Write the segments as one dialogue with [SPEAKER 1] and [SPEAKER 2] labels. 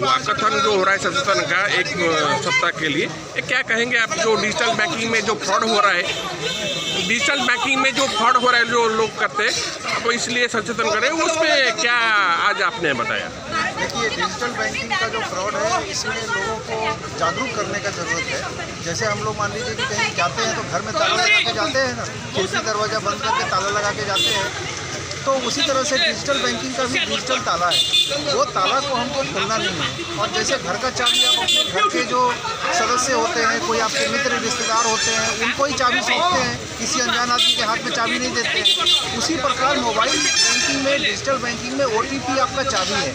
[SPEAKER 1] Walkathon जो हो रहा है सचेतन का एक सप्ताह के लिए, ये क्या कहेंगे आप? जो डिजिटल बैंकिंग में जो फ्रॉड हो रहा है, डिजिटल बैंकिंग में जो फ्रॉड हो रहा है जो लोग करते हैं, तो इसलिए सचेतन करें, उसमें क्या आज आपने बताया?
[SPEAKER 2] देखिए, डिजिटल बैंकिंग का जो फ्रॉड है, इसमें लोगों को जागरूक करने का ज़रूरत है। जैसे हम लोग मान लीजिए कि कहीं जाते हैं तो घर में ताला लगा के जाते हैं ना, खिड़की दरवाज़ा बंद करके ताला लगा के जाते हैं, तो उसी तरह से डिजिटल बैंकिंग का भी डिजिटल ताला है। वो ताला को हमको खोलना नहीं है। और जैसे घर का चाबी आप अपने घर के जो सदस्य होते हैं, कोई आपके मित्र रिश्तेदार होते हैं, उनको ही चाबी सौंपते हैं, किसी अनजान आदमी के हाथ में चाबी नहीं देते हैं। उसी प्रकार मोबाइल बैंकिंग में, डिजिटल बैंकिंग में OTP आपका चाबी है,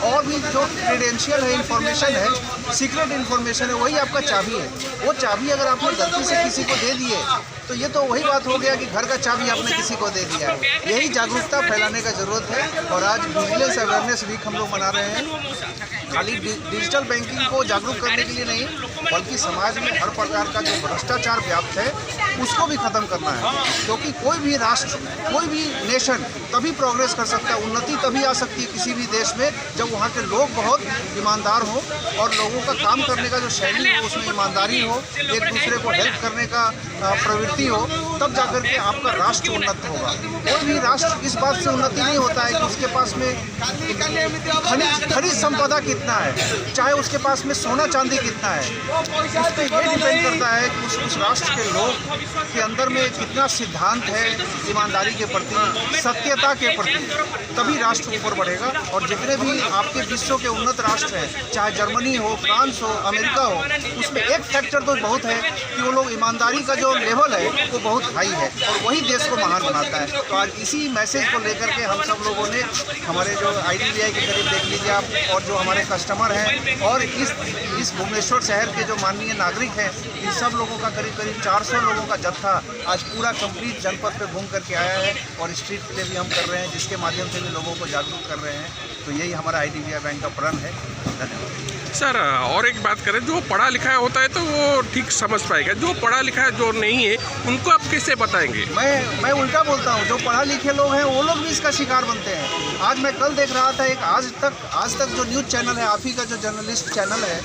[SPEAKER 2] और भी जो क्रेडेंशियल है, इंफॉर्मेशन है, सीक्रेट इन्फॉर्मेशन है, वही आपका चाबी है। वो चाबी अगर आपने गलती से किसी को दे दिए तो ये तो वही बात हो गया कि घर का चाबी आपने किसी को दे दिया है। यही जागरूकता फैलाने का ज़रूरत है। और आज विजिलेंस अवेयरनेस वीक हम लोग मना रहे हैं, खाली डिजिटल बैंकिंग को जागरूक करने के लिए नहीं, बल्कि समाज में हर प्रकार का जो भ्रष्टाचार व्याप्त है उसको भी ख़त्म करना है। क्योंकि कोई भी राष्ट्र, कोई भी नेशन तभी प्रोग्रेस कर सकता है, उन्नति तभी आ सकती है किसी भी देश में, जब वहाँ के लोग बहुत ईमानदार हों और लोगों का काम करने का जो शैली हो उसमें ईमानदारी हो, एक दूसरे को हेल्प करने का प्रवृत्ति हो, तब जाकर के आपका राष्ट्र उन्नत होगा। कोई भी राष्ट्र इस बात से उन्नति नहीं होता है कि उसके पास में खनिज संपदा कितना है, चाहे उसके पास में सोना चांदी कितना है। इस पर यह डिपेंड करता है कि उस राष्ट्र के लोग के अंदर में कितना सिद्धांत है ईमानदारी के प्रति, सत्यता के प्रति, तभी राष्ट्र ऊपर बढ़ेगा। और जितने भी आपके विश्व के उन्नत राष्ट्र हैं, चाहे जर्मनी हो, फ्रांस हो, अमेरिका हो, उसमें एक फैक्टर तो बहुत है कि वो लोग ईमानदारी का जो लेवल है वो बहुत हाई है, और वही देश को महान बनाता है। तो आज इसी मैसेज को लेकर के हम सब लोगों ने, हमारे जो IDBI के करीब देख लीजिए आप, और जो हमारे कस्टमर हैं, और इस भुवनेश्वर शहर के जो माननीय नागरिक हैं, इन सब लोगों का करीब 400 लोगों का जत्था आज पूरा कंप्लीट जनपद पे घूम करके आया है, और स्ट्रीट प्ले भी हम कर रहे हैं, जिसके माध्यम से भी लोगों को जागरूक कर रहे हैं। तो यही हमारा IDBI बैंक का प्रण है। धन्यवाद
[SPEAKER 1] सर। और एक बात करें, जो पढ़ा लिखा होता है तो वो ठीक समझ पाएगा, जो पढ़ा लिखा है जो नहीं है उनको आप कैसे बताएंगे?
[SPEAKER 2] मैं उल्टा बोलता हूँ, जो पढ़ा लिखे लोग हैं वो लोग भी इसका शिकार बनते हैं। आज मैं कल देख रहा था एक आज तक जो न्यूज़ चैनल है, आप ही का जो जर्नलिस्ट चैनल है,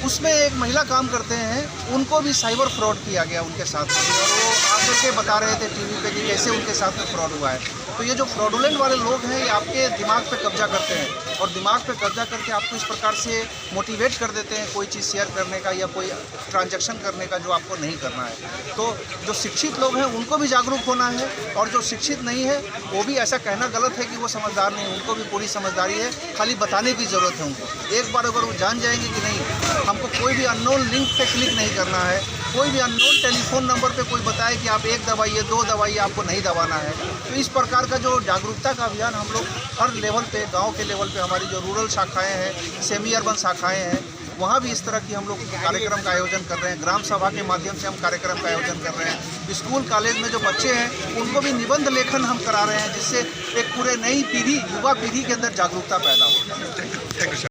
[SPEAKER 2] उसमें एक महिला काम करते हैं, उनको भी साइबर फ्रॉड किया गया उनके साथ, और वो आकर के बता रहे थे टीवी पे कि कैसे उनके साथ में फ्रॉड हुआ है। तो ये जो फ्रॉडुलेंट वाले लोग हैं, ये आपके दिमाग पे कब्जा करते हैं, और दिमाग पे कब्जा करके आपको इस प्रकार से मोटिवेट कर देते हैं कोई चीज़ शेयर करने का या कोई ट्रांजैक्शन करने का जो आपको नहीं करना है। तो जो शिक्षित लोग हैं उनको भी जागरूक होना है, और जो शिक्षित नहीं है वो भी, ऐसा कहना गलत है कि वो समझदार नहीं, उनको भी पूरी समझदारी है, खाली बताने की ज़रूरत है उनको। एक बार अगर वो जान जाएंगे कि नहीं, हमको कोई भी अननोन लिंक पे क्लिक नहीं करना है, कोई भी अननोन टेलीफोन नंबर पे कोई बताए कि आप 1 दवाइए 2 दवाइए, आपको नहीं दबाना है। तो इस प्रकार का जो जागरूकता का अभियान हम लोग हर लेवल पे, गांव के लेवल पे, हमारी जो रूरल शाखाएं हैं, सेमी अर्बन शाखाएं हैं, वहाँ भी इस तरह की हम लोग कार्यक्रम का आयोजन कर रहे हैं। ग्राम सभा के माध्यम से हम कार्यक्रम का आयोजन कर रहे हैं। स्कूल कॉलेज में जो बच्चे हैं उनको भी निबंध लेखन हम करा रहे हैं, जिससे एक पूरे नई पीढ़ी, युवा पीढ़ी के अंदर जागरूकता पैदा हो।